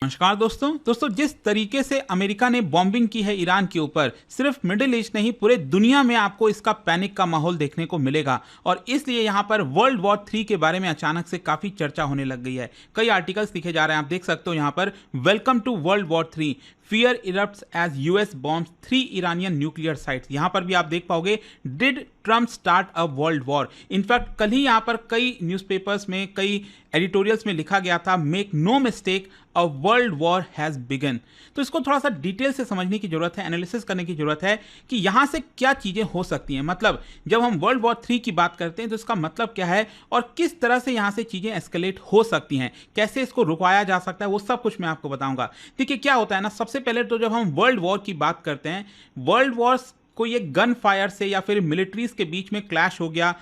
नमस्कार दोस्तों जिस तरीके से अमेरिका ने बॉम्बिंग की है ईरान के ऊपर, सिर्फ मिडिल ईस्ट नहीं पूरे दुनिया में आपको इसका पैनिक का माहौल देखने को मिलेगा। और इसलिए यहाँ पर वर्ल्ड वॉर 3 के बारे में अचानक से काफी चर्चा होने लग गई है। कई आर्टिकल्स लिखे जा रहे हैं, आप देख सकते हो यहाँ पर, welcome to world war 3, fear erupts as US bombs 3 Iranian nuclear sites. यहां पर भी आप देख पाओगे, did Trump start a world war. In fact कल ही यहां पर कई न्यूज़पेपर्स में, कई एडिटोरियल्स में लिखा गया था, make no mistake, a world war has begun. तो इसको थोड़ा सा डिटेल से समझने की जरूरत है, एनालिसिस करने की जरूरत है कि यहां से क्या चीजें हो सकती हैं। मतलब जब हम वर्ल्ड वॉर 3 की बात करते हैं तो इसका मतलब क्या है और किस तरह से यहां से चीजें एस्केलेट हो सकती हैं, कैसे इसको रुकवाया जा सकता है, वो सब कुछ मैं आपको बताऊंगा। देखिए क्या होता है ना, सबसे पहले तो जब हम वर्ल्ड वॉर की बात करते हैं, वर्ल्ड वॉर्स कोई एक गन फायर से या फिर मिलिट्रीज के बीच में क्लैश हो गया,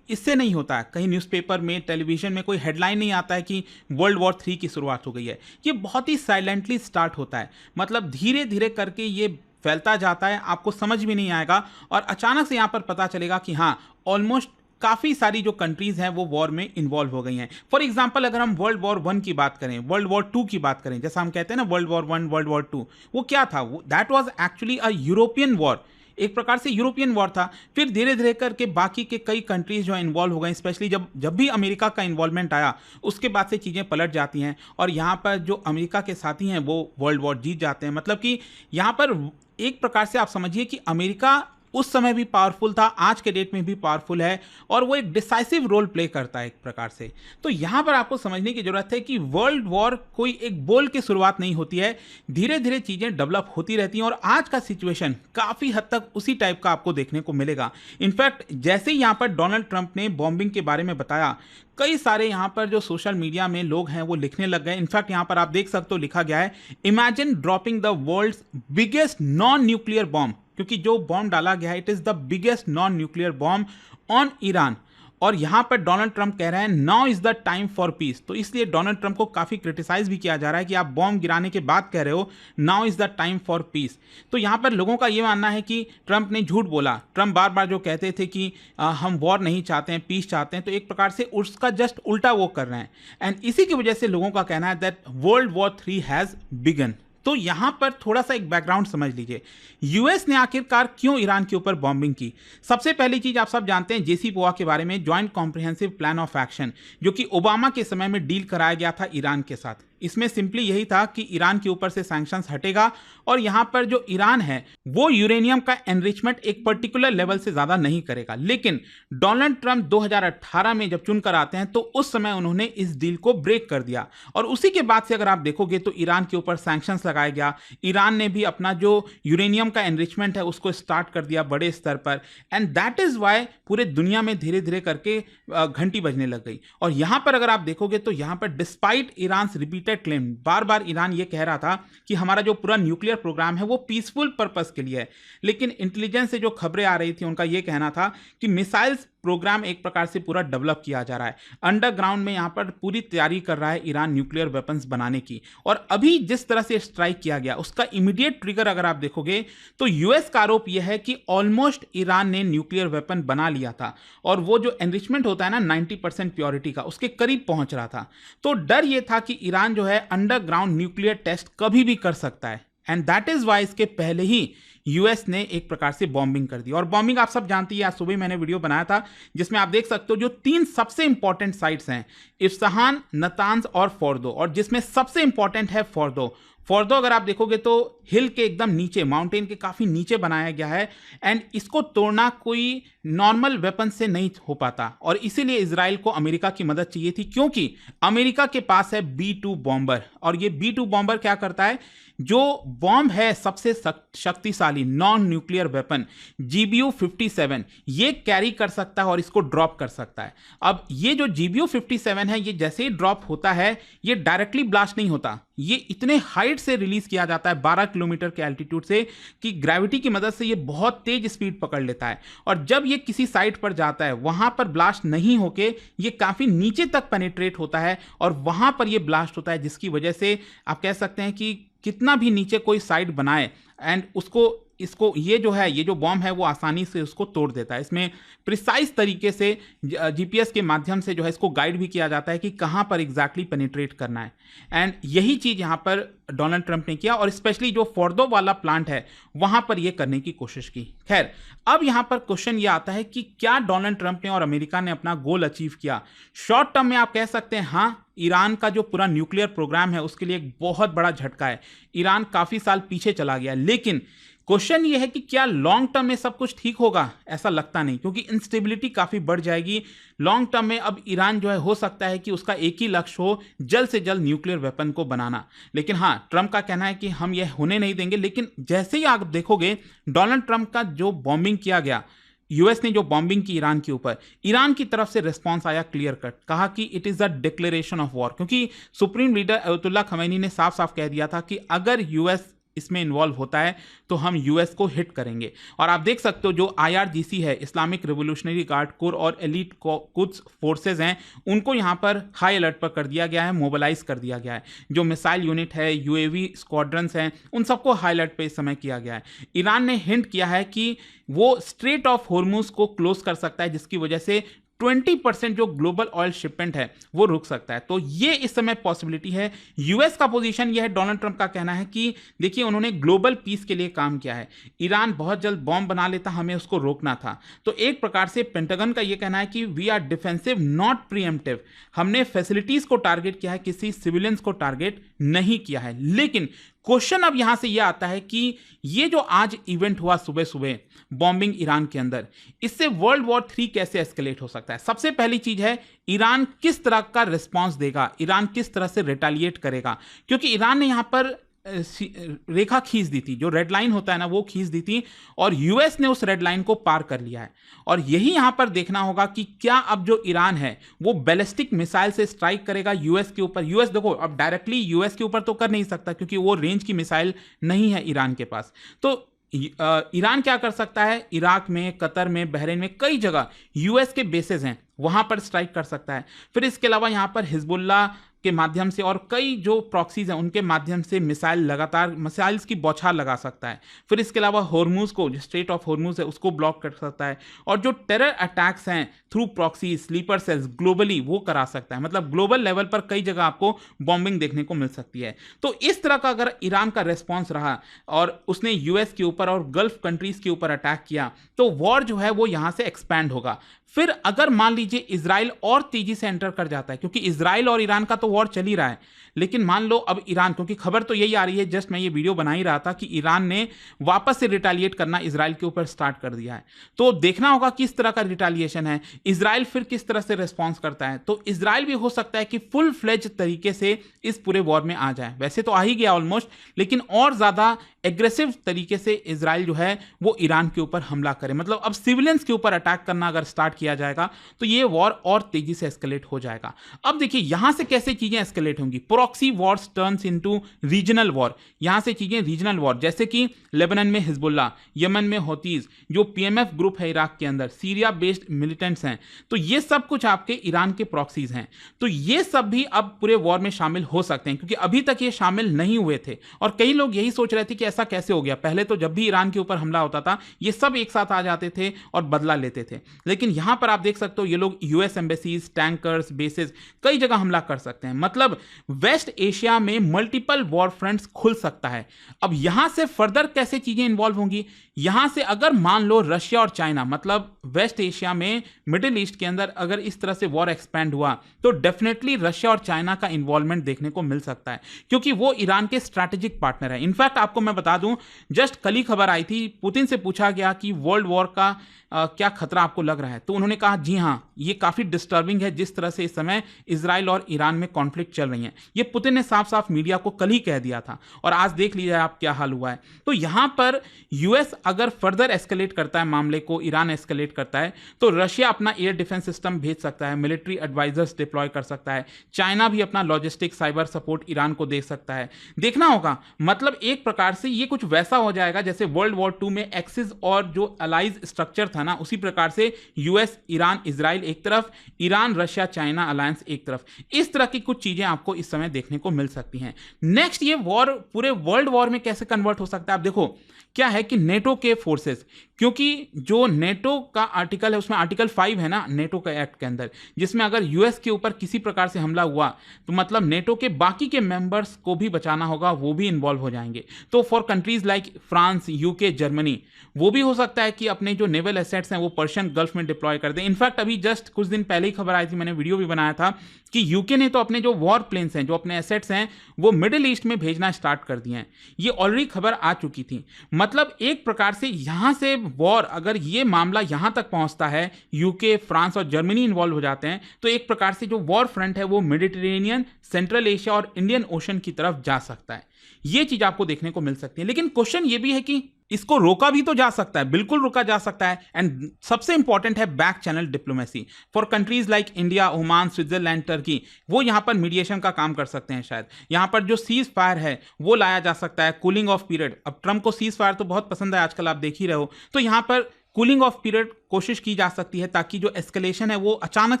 इससे नहीं होता है। कहीं न्यूज़पेपर में, टेलीविजन में कोई हेडलाइन नहीं आता है कि वर्ल्ड वॉर 3 की शुरुआत हो गई है। ये बहुत ही साइलेंटली स्टार्ट होता है, मतलब धीरे धीरे करके ये फैलता जाता है, आपको समझ भी नहीं आएगा और अचानक से यहाँ पर पता चलेगा कि हाँ, ऑलमोस्ट काफ़ी सारी जो कंट्रीज़ हैं वो वॉर में इन्वॉल्व हो गई हैं। फॉर एग्जांपल अगर हम वर्ल्ड वॉर 1 की बात करें, वर्ल्ड वॉर 2 की बात करें, जैसा हम कहते हैं ना वर्ल्ड वॉर 1, वर्ल्ड वॉर 2, वो क्या था? That was actually a European war, एक प्रकार से यूरोपियन वॉर था। फिर धीरे धीरे करके बाकी के कई कंट्रीज जो इन्वॉल्व हो गए, स्पेशली जब भी अमेरिका का इन्वॉल्वमेंट आया, उसके बाद से चीज़ें पलट जाती हैं और यहाँ पर जो अमेरिका के साथी हैं वो वर्ल्ड वॉर जीत जाते हैं। मतलब कि यहाँ पर एक प्रकार से आप समझिए कि अमेरिका उस समय भी पावरफुल था, आज के डेट में भी पावरफुल है और वो एक डिसाइसिव रोल प्ले करता है एक प्रकार से। तो यहाँ पर आपको समझने की जरूरत है कि वर्ल्ड वॉर कोई एक बोल की शुरुआत नहीं होती है, धीरे धीरे चीज़ें डेवलप होती रहती हैं और आज का सिचुएशन काफ़ी हद तक उसी टाइप का आपको देखने को मिलेगा। इनफैक्ट जैसे ही यहाँ पर डोनाल्ड ट्रंप ने बॉम्बिंग के बारे में बताया, कई सारे यहाँ पर जो सोशल मीडिया में लोग हैं वो लिखने लग गए। इनफैक्ट यहाँ पर आप देख सकते हो लिखा गया है, imagine dropping the world's biggest non nuclear bomb, क्योंकि जो बॉम्ब डाला गया है it is the biggest non nuclear bomb on Iran. और यहां पर डोनाल्ड ट्रंप कह रहे हैं now is the time for peace. तो इसलिए डोनाल्ड ट्रंप को काफी क्रिटिसाइज भी किया जा रहा है कि आप बॉम्ब गिराने के बाद कह रहे हो now is the time for peace. तो यहां पर लोगों का यह मानना है कि ट्रंप ने झूठ बोला। ट्रंप बार बार जो कहते थे कि हम वॉर नहीं चाहते हैं, पीस चाहते हैं, तो एक प्रकार से उसका जस्ट उल्टा वो कर रहे हैं। एंड इसी की वजह से लोगों का कहना है that world war 3 has begun. तो यहां पर थोड़ा सा एक बैकग्राउंड समझ लीजिए, यूएस ने आखिरकार क्यों ईरान के ऊपर बॉम्बिंग की। सबसे पहली चीज आप सब जानते हैं JCPOA के बारे में, joint comprehensive plan of action, जो कि ओबामा के समय में डील कराया गया था ईरान के साथ। इसमें सिंपली यही था कि ईरान के ऊपर से सैंक्शंस हटेगा और यहां पर जो ईरान है वो यूरेनियम का एनरिचमेंट एक पर्टिकुलर लेवल से ज्यादा नहीं करेगा। लेकिन डोनाल्ड ट्रंप 2018 में जब चुनकर आते हैं तो उस समय उन्होंने इस डील को ब्रेक कर दिया और उसी के बाद से अगर आप देखोगे तो ईरान के ऊपर सैंक्शंस लगाया गया। ईरान ने भी अपना जो यूरेनियम का एनरिचमेंट है उसको स्टार्ट कर दिया बड़े स्तर पर, एंड दैट इज वाई पूरे दुनिया में धीरे धीरे करके घंटी बजने लग गई। और यहां पर अगर आप देखोगे तो यहां पर डिस्पाइट ईरान रिपीटेड क्लेम, बार बार ईरान ये कह रहा था कि हमारा जो पूरा न्यूक्लियर प्रोग्राम है वो पीसफुल पर्पस के लिए है, लेकिन इंटेलिजेंस से जो खबरें आ रही थी उनका ये कहना था कि मिसाइल्स प्रोग्राम एक प्रकार से पूरा डेवलप किया जा रहा है, अंडरग्राउंड में यहां पर पूरी तैयारी कर रहा है ईरान न्यूक्लियर वेपन्स बनाने की। और अभी जिस तरह से स्ट्राइक किया गया उसका इमीडिएट ट्रिगर अगर आप देखोगे तो यूएस का आरोप यह है कि ऑलमोस्ट ईरान ने न्यूक्लियर वेपन बना लिया था और वो जो एनरिचमेंट होता है ना 90% प्योरिटी का, उसके करीब पहुंच रहा था। तो डर यह था कि ईरान जो है अंडरग्राउंड न्यूक्लियर टेस्ट कभी भी कर सकता है, एंड दैट इज वाई इसके पहले ही यूएस ने एक प्रकार से बॉम्बिंग कर दी। और बॉम्बिंग आप सब जानती है, आज सुबह मैंने वीडियो बनाया था जिसमें आप देख सकते हो जो 3 सबसे इंपॉर्टेंट साइट्स हैं, इस्फहान, नतांज और फोर्दो, और जिसमें सबसे इंपॉर्टेंट है फोर्दो। फोर्दो अगर आप देखोगे तो हिल के एकदम नीचे, माउंटेन के काफ़ी नीचे बनाया गया है, एंड इसको तोड़ना कोई नॉर्मल वेपन से नहीं हो पाता और इसीलिए इजराइल को अमेरिका की मदद चाहिए थी, क्योंकि अमेरिका के पास है B2 बॉम्बर। और ये B2 बॉम्बर क्या करता है, जो बॉम्ब है सबसे शक्तिशाली नॉन न्यूक्लियर वेपन GBU 57, ये कैरी कर सकता है और इसको ड्रॉप कर सकता है। अब ये जो GBU 57 है, ये जैसे ही ड्रॉप होता है ये डायरेक्टली ब्लास्ट नहीं होता, ये इतने हाइट से रिलीज किया जाता है 12 किलोमीटर के एल्टीट्यूड से कि ग्रेविटी की मदद से ये बहुत तेज स्पीड पकड़ लेता है। और जब ये किसी साइट पर जाता है वहां पर ब्लास्ट नहीं होके ये काफी नीचे तक पेनिट्रेट होता है और वहां पर ये ब्लास्ट होता है, जिसकी वजह से आप कह सकते हैं कि कितना भी नीचे कोई साइट बनाए एंड उसको इसको ये जो बॉम्ब है वो आसानी से उसको तोड़ देता है। इसमें प्रिसाइज तरीके से जीपीएस के माध्यम से जो है इसको गाइड भी किया जाता है कि कहाँ पर एग्जैक्टली पेनिट्रेट करना है। एंड यही चीज़ यहाँ पर डोनाल्ड ट्रंप ने किया और स्पेशली जो फोर्डो वाला प्लांट है वहां पर यह करने की कोशिश की। खैर, अब यहां पर क्वेश्चन यह आता है कि क्या डोनाल्ड ट्रंप ने और अमेरिका ने अपना गोल अचीव किया? शॉर्ट टर्म में आप कह सकते हैं हाँ, ईरान का जो पूरा न्यूक्लियर प्रोग्राम है उसके लिए एक बहुत बड़ा झटका है। ईरान काफी साल पीछे चला गया, लेकिन क्वेश्चन ये है कि क्या लॉन्ग टर्म में सब कुछ ठीक होगा? ऐसा लगता नहीं, क्योंकि इंस्टेबिलिटी काफी बढ़ जाएगी लॉन्ग टर्म में। अब ईरान जो है हो सकता है कि उसका एक ही लक्ष्य हो, जल्द से जल्द न्यूक्लियर वेपन को बनाना। लेकिन हाँ, ट्रंप का कहना है कि हम यह होने नहीं देंगे। लेकिन जैसे ही आप देखोगे डोनाल्ड ट्रंप का जो बॉम्बिंग किया गया, यूएस ने जो बॉम्बिंग की ईरान के ऊपर, ईरान की तरफ से रिस्पांस आया क्लियर कट, कहा कि it is a declaration of war. क्योंकि सुप्रीम लीडर अयतुल्ला खमैनी ने साफ साफ कह दिया था कि अगर यूएस इसमें इन्वॉल्व होता है तो हम यूएस को हिट करेंगे। और आप देख सकते हो जो आईआरजीसी है, इस्लामिक रिवोल्यूशनरी गार्ड कोर और एलीट कुछ फोर्सेज हैं, उनको यहाँ पर हाई अलर्ट पर कर दिया गया है, मोबिलाइज कर दिया गया है। जो मिसाइल यूनिट है, यूएवी स्क्वाड्रंस हैं, उन सबको हाई अलर्ट पर इस समय किया गया है। ईरान ने हिंट किया है कि वो स्ट्रेट ऑफ हॉर्मुज को क्लोज कर सकता है, जिसकी वजह से 20% जो ग्लोबल ऑयल शिपमेंट है वो रुक सकता है। तो ये इस समय पॉसिबिलिटी है। यूएस का पोजीशन ये है, डोनाल्ड ट्रंप का कहना है कि देखिए उन्होंने ग्लोबल पीस के लिए काम किया है, ईरान बहुत जल्द बॉम्ब बना लेता, हमें उसको रोकना था। तो एक प्रकार से पेंटागन का ये कहना है कि we are defensive not preemptive, हमने फैसिलिटीज को टारगेट किया है, किसी सिविलियंस को टारगेट नहीं किया है। लेकिन क्वेश्चन अब यहां से यह आता है कि ये जो आज इवेंट हुआ सुबह सुबह बॉम्बिंग ईरान के अंदर, इससे वर्ल्ड वॉर 3 कैसे एस्केलेट हो सकता है? सबसे पहली चीज है ईरान किस तरह का रिस्पांस देगा, ईरान किस तरह से रिटेलिएट करेगा। क्योंकि ईरान ने यहां पर रेखा खींच दी थी, जो रेड लाइन होता है ना, वो खींच दी थी, और यूएस ने उस रेड लाइन को पार कर लिया है। और यही यहां पर देखना होगा कि क्या अब जो ईरान है वो बैलिस्टिक मिसाइल से स्ट्राइक करेगा यूएस के ऊपर। यूएस देखो अब डायरेक्टली यूएस के ऊपर तो कर नहीं सकता, क्योंकि वो रेंज की मिसाइल नहीं है ईरान के पास। तो ईरान क्या कर सकता है, इराक में, कतर में, बहरीन में, कई जगह यूएस के बेसेस हैं, वहां पर स्ट्राइक कर सकता है। फिर इसके अलावा यहां पर हिजबुल्ला के माध्यम से और कई जो प्रॉक्सीज हैं उनके माध्यम से मिसाइल लगातार मिसाइल्स की बौछार लगा सकता है। फिर इसके अलावा हॉर्मुज को, जो स्ट्रेट ऑफ हॉर्मुज है, उसको ब्लॉक कर सकता है। और जो टेरर अटैक्स हैं through proxy, sleeper cells globally, वो करा सकता है। मतलब ग्लोबल लेवल पर कई जगह आपको बॉम्बिंग देखने को मिल सकती है। तो इस तरह का अगर ईरान का रेस्पॉन्स रहा और उसने यूएस के ऊपर और गल्फ कंट्रीज के ऊपर अटैक किया, तो वॉर जो है वो यहां से एक्सपैंड होगा। फिर अगर मान लीजिए इजराइल और तेजी से एंटर कर जाता है, क्योंकि इजराइल और ईरान का तो वॉर चल ही रहा है, लेकिन मान लो अब ईरान, क्योंकि खबर तो यही आ रही है, जस्ट मैं ये वीडियो बना ही रहा था कि ईरान ने वापस से रिटेलिएट करना इजराइल के ऊपर स्टार्ट कर दिया है। तो देखना होगा किस तरह का रिटेलिएशन है, इजराइल फिर किस तरह से रिस्पॉन्स करता है। तो इजराइल भी हो सकता है कि फुल फ्लेज तरीके से इस पूरे वॉर में आ जाए। वैसे तो आ ही गया ऑलमोस्ट, लेकिन और ज्यादा एग्रेसिव तरीके से इजराइल जो है वो ईरान के ऊपर हमला करे। मतलब अब सिविलियंस के ऊपर अटैक करना अगर स्टार्ट किया जाएगा तो ये वॉर और तेजी से एस्केलेट हो जाएगा। अब देखिए यहां से कैसे चीजें एस्केलेट होंगी। Proxy Wars turns into regional war, यहां से चीजें रीजनल वॉर, जैसे कि लेबनान में हिजबुल्ला, यमन में हौतीज, जो पीएमएफ ग्रुप है इराक के अंदर, सीरिया बेस्ड मिलिटेंट्स हैं, तो ये सब कुछ आपके ईरान के प्रॉक्सीज हैं। तो ये सब भी अब पूरे वॉर में शामिल हो सकते हैं, क्योंकि अभी तक ये शामिल नहीं हुए थे। और कई लोग यही सोच रहे थे कि ऐसा कैसे हो गया, पहले तो जब भी ईरान के ऊपर हमला होता था ये सब एक साथ आ जाते थे और बदला लेते थे। लेकिन यहां पर आप देख सकते हो ये लोग यूएस एम्बेसीज, टैंकर्स, बेसेस, कई जगह हमला कर सकते हैं। मतलब वेस्ट एशिया में मल्टीपल वॉर फ्रंट्स खुल सकता है। अब यहां से फर्दर कैसे चीजें इंवॉल्व होंगी, यहां से अगर मान लो रशिया और चाइना, मतलब वेस्ट एशिया में, मिडिल ईस्ट के अंदर अगर इस तरह से वॉर एक्सपैंड हुआ तो डेफिनेटली रशिया और चाइना का इन्वॉल्वमेंट देखने को मिल सकता है, क्योंकि वो ईरान के स्ट्रैटेजिक पार्टनर है। इनफैक्ट आपको मैं बता दूं, जस्ट कल ही खबर आई थी, पुतिन से पूछा गया कि वर्ल्ड वॉर का क्या खतरा आपको लग रहा है, तो उन्होंने कहा जी हां, ये काफी डिस्टर्बिंग है जिस तरह से इस समय इजराइल और ईरान में कॉन्फ्लिक्ट चल रही है। ये पुतिन ने साफ साफ मीडिया को कल ही कह दिया था, और आज देख लीजिए आप क्या हाल हुआ है। तो यहां पर यूएस अगर फर्दर एस्केलेट करता है मामले को, ईरान एस्केलेट करता है, तो रशिया अपना एयर डिफेंस सिस्टम भेज सकता है, मिलिट्री एडवाइजर्स डिप्लॉय कर सकता है, चाइना भी अपना लॉजिस्टिक साइबर सपोर्ट ईरान को दे सकता है। देखना होगा, मतलब एक प्रकार से ये कुछ वैसा हो जाएगा जैसे वर्ल्ड वॉर 2 में एक्सिस और जो अलाइज स्ट्रक्चर था ना, उसी प्रकार से यूएस यूएस ईरान इजराइल एक तरफ, ईरान रशिया चाइना अलायंस एक तरफ। इस तरह की कुछ चीजें आपको इस समय देखने को मिल सकती हैं। नेक्स्ट, ये वॉर पूरे वर्ल्ड वॉर में कैसे कन्वर्ट हो सकता है? आप देखो क्या है कि नेटो के फोर्सेस, क्योंकि जो नेटो का आर्टिकल है उसमें आर्टिकल 5 है ना नेटो के एक्ट के अंदर, जिसमें अगर यूएस के ऊपर किसी प्रकार से हमला हुआ तो मतलब नेटो के बाकी के मेंबर्स को भी बचाना होगा, वो भी इन्वॉल्व हो जाएंगे। तो for countries like France, UK, Germany, वो भी हो सकता है कि अपने जो नेवल एसेट्स हैं वो पर्शियन गल्फ में डिप्लॉय कर दें। इनफैक्ट अभी जस्ट कुछ दिन पहले ही खबर आई थी, मैंने वीडियो भी बनाया था कि यूके ने तो अपने जो वॉर प्लेन्स हैं, जो अपने एसेट्स हैं, वो मिडिल ईस्ट में भेजना स्टार्ट कर दिए हैं। ये ऑलरेडी खबर आ चुकी थी। मतलब एक प्रकार से यहां से वॉर, अगर ये मामला यहां तक पहुंचता है, यूके, फ्रांस और जर्मनी इन्वॉल्व हो जाते हैं, तो एक प्रकार से जो वॉर फ्रंट है वो मेडिटेरेनियन, सेंट्रल एशिया और इंडियन ओशन की तरफ जा सकता है। ये चीज आपको देखने को मिल सकती है। लेकिन क्वेश्चन ये भी है कि इसको रोका भी तो जा सकता है, बिल्कुल रोका जा सकता है। एंड सबसे इंपॉर्टेंट है back channel diplomacy for countries like India, Oman, Switzerland, Turkey. वो यहां पर मीडिएशन का काम कर सकते हैं। शायद यहां पर जो सीज फायर है वो लाया जा सकता है, कूलिंग ऑफ पीरियड। अब ट्रंप को सीज फायर तो बहुत पसंद है आजकल, आप देख ही रहे हो। तो यहां पर कूलिंग ऑफ पीरियड कोशिश की जा सकती है ताकि जो एस्केलेशन है वो अचानक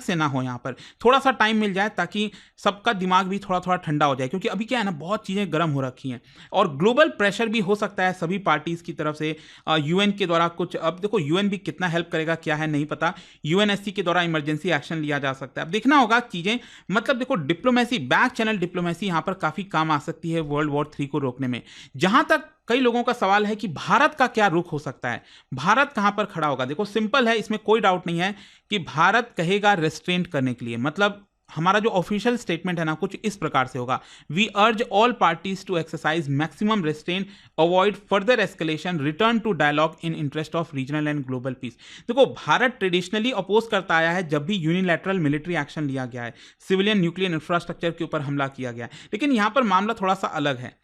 से ना हो, यहाँ पर थोड़ा सा टाइम मिल जाए ताकि सबका दिमाग भी थोड़ा थोड़ा ठंडा हो जाए। क्योंकि अभी क्या है ना, बहुत चीज़ें गर्म हो रखी हैं और ग्लोबल प्रेशर भी हो सकता है सभी पार्टीज़ की तरफ से, यूएन के द्वारा कुछ। अब देखो यूएन भी कितना हेल्प करेगा क्या है नहीं पता, यूएनएससी के द्वारा इमरजेंसी एक्शन लिया जा सकता है। अब देखना होगा चीज़ें। मतलब देखो डिप्लोमेसी, बैक चैनल डिप्लोमेसी यहाँ पर काफ़ी काम आ सकती है वर्ल्ड वॉर 3 को रोकने में। जहाँ तक कई लोगों का सवाल है कि भारत का क्या रुख हो सकता है, भारत कहां पर खड़ा होगा। देखो सिंपल है, इसमें कोई डाउट नहीं है कि भारत कहेगा रेस्ट्रेंट करने के लिए। मतलब हमारा जो ऑफिशियल स्टेटमेंट है ना कुछ इस प्रकार से होगा, we urge all parties to exercise maximum restraint, avoid further escalation, return to dialogue in interest of regional and global peace. देखो भारत ट्रेडिशनली अपोज करता आया है जब भी यूनिलैटरल मिलिट्री एक्शन लिया गया है, सिविलियन न्यूक्लियर इंफ्रास्ट्रक्चर के ऊपर हमला किया गया है। लेकिन यहां पर मामला थोड़ा सा अलग है।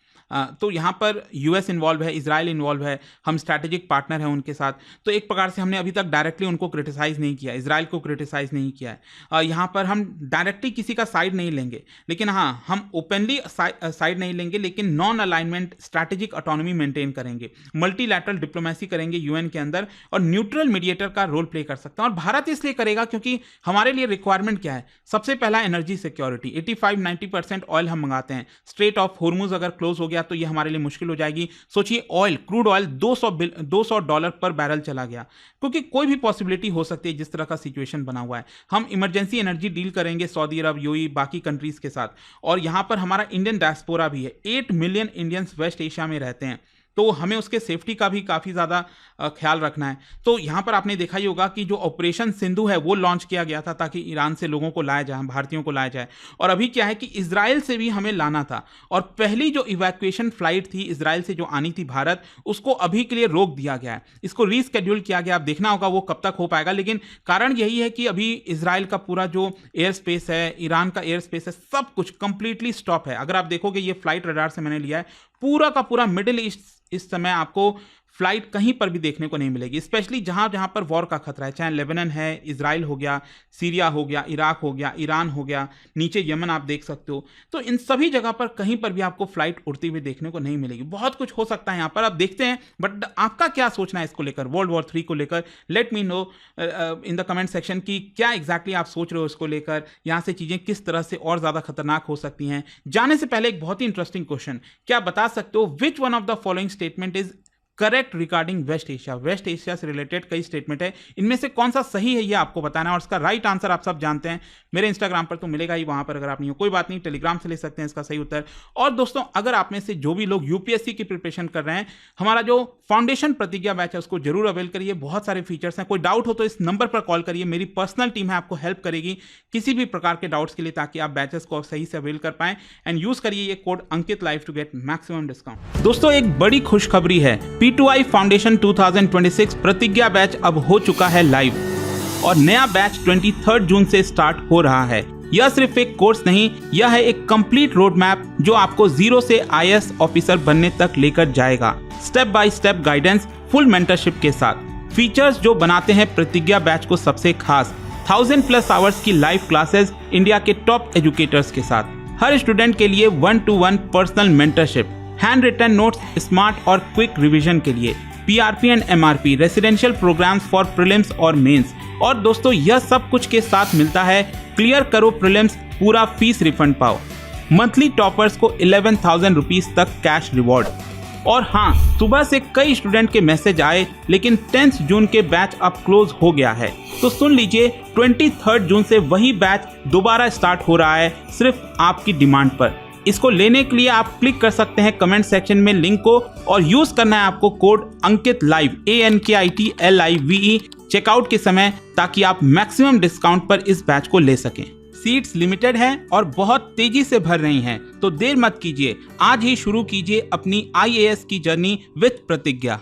तो यहाँ पर यूएस इन्वॉल्व है, इजराइल इन्वॉल्व है, हम स्ट्रैटेजिक पार्टनर हैं उनके साथ। तो एक प्रकार से हमने अभी तक डायरेक्टली उनको क्रिटिसाइज नहीं किया, इजराइल को क्रिटिसाइज नहीं किया है। यहाँ पर हम डायरेक्टली किसी का साइड नहीं लेंगे, लेकिन हाँ हम ओपनली साइड नहीं लेंगे, लेकिन non alignment strategic autonomy maintain करेंगे, मल्टीलैटरल डिप्लोमेसी करेंगे यूएन के अंदर और न्यूट्रल मीडिएटर का रोल प्ले कर सकते हैं। और भारत इसलिए करेगा क्योंकि हमारे लिए रिक्वायरमेंट क्या है, सबसे पहला एनर्जी सिक्योरिटी। 85-90% ऑयल हम मंगाते हैं, स्ट्रेट ऑफ होर्मुज अगर क्लोज हो गया तो ये हमारे लिए मुश्किल हो जाएगी। सोचिए ऑयल, क्रूड ऑयल $200 पर बैरल चला गया, क्योंकि कोई भी पॉसिबिलिटी हो सकती है जिस तरह का सिचुएशन बना हुआ है। हम इमरजेंसी एनर्जी डील करेंगे सऊदी अरब, यूएई, बाकी कंट्रीज के साथ। और यहां पर हमारा इंडियन डायस्पोरा भी है, 8 मिलियन इंडियंस वेस्ट एशिया में रहते हैं, तो हमें उसके सेफ्टी का भी काफ़ी ज़्यादा ख्याल रखना है। तो यहाँ पर आपने देखा ही होगा कि जो ऑपरेशन सिंधु है वो लॉन्च किया गया था ताकि ईरान से लोगों को लाया जाए, भारतीयों को लाया जाए। और अभी क्या है कि इजराइल से भी हमें लाना था, और पहली जो इवैक्यूएशन फ्लाइट थी इजराइल से जो आनी थी भारत, उसको अभी के लिए रोक दिया गया है, इसको रीस्केड्यूल किया गया। अब देखना होगा वो कब तक हो पाएगा। लेकिन कारण यही है कि अभी इजराइल का पूरा जो एयर स्पेस है, ईरान का एयर स्पेस है, सब कुछ कंप्लीटली स्टॉप है। अगर आप देखोगे ये फ्लाइट रडार से मैंने लिया है, पूरा का पूरा मिडिल ईस्ट इस समय आपको फ्लाइट कहीं पर भी देखने को नहीं मिलेगी, स्पेशली जहां जहां पर वॉर का खतरा है, चाहे लेबनान है, इजराइल हो गया, सीरिया हो गया, इराक हो गया, ईरान हो गया, नीचे यमन आप देख सकते हो। तो इन सभी जगह पर कहीं पर भी आपको फ्लाइट उड़ती हुई देखने को नहीं मिलेगी। बहुत कुछ हो सकता है यहाँ पर, आप देखते हैं। बट आपका क्या सोचना है इसको लेकर, वर्ल्ड वॉर 3 को लेकर? Let me know in the comment section की क्या एग्जैक्टली आप सोच रहे हो इसको लेकर, यहाँ से चीजें किस तरह से और ज्यादा खतरनाक हो सकती हैं। जाने से पहले एक बहुत ही इंटरेस्टिंग क्वेश्चन, क्या बता सकते हो which one of the following statement is correct regarding West Asia? West Asia से रिलेटेड कई स्टेटमेंट है, इनमें से कौन सा सही है ये आपको बताना है। और इसका राइट आंसर आप सब जानते हैं, मेरे इंस्टाग्राम पर तो मिलेगा ही, वहां पर अगर आप नहीं हो कोई बात नहीं, टेलीग्राम से ले सकते हैं इसका सही उत्तर। और दोस्तों अगर आप में से जो भी लोग यूपीएससी की प्रिपरेशन कर रहे हैं, हमारा जो फाउंडेशन प्रतिज्ञा बैच है उसको जरूर अवेल करिए, बहुत सारे फीचर्स हैं। कोई डाउट हो तो इस नंबर पर कॉल करिए, मेरी पर्सनल टीम है आपको हेल्प करेगी किसी भी प्रकार के डाउट्स के लिए, ताकि आप बैचेस को सही से अवेल कर पाएं। एंड यूज करिए ये code Ankit live to get maximum discount. दोस्तों एक बड़ी खुशखबरी है, P2I फाउंडेशन 2026 प्रतिज्ञा बैच अब हो चुका है लाइव, और नया बैच 23 जून से स्टार्ट हो रहा है। यह सिर्फ एक कोर्स नहीं, यह है एक कंप्लीट रोड मैप जो आपको जीरो से IAS ऑफिसर बनने तक लेकर जाएगा, step by step guidance, full mentorship के साथ। फीचर्स जो बनाते हैं प्रतिज्ञा बैच को सबसे खास, 1000+ आवर्स की लाइव क्लासेस इंडिया के टॉप एजुकेटर्स के साथ, हर स्टूडेंट के लिए 1-to-1 personal mentorship, hand written notes, smart और क्विक रिवीजन के लिए, PRP and MRP residential programmes for prelims और मेंस। और दोस्तों यह सब कुछ के साथ मिलता है क्लियर करो प्रीलिम्स पूरा फीस रिफंड पाओ। मंथली टॉपर्स को 11,000 रुपीज तक कैश रिवॉर्ड। और हाँ, सुबह से कई स्टूडेंट के मैसेज आए, लेकिन 10 जून के बैच अब क्लोज हो गया है। तो सुन लीजिए, 23 जून से वही बैच दोबारा स्टार्ट हो रहा है, सिर्फ आपकी डिमांड पर। इसको लेने के लिए आप क्लिक कर सकते हैं कमेंट सेक्शन में लिंक को, और यूज करना है आपको code Ankit live ANKITLIVE checkout के समय, ताकि आप मैक्सिमम डिस्काउंट पर इस बैच को ले सकें। सीट्स लिमिटेड हैं और बहुत तेजी से भर रही हैं, तो देर मत कीजिए, आज ही शुरू कीजिए अपनी IAS की जर्नी विद प्रतिज्ञा।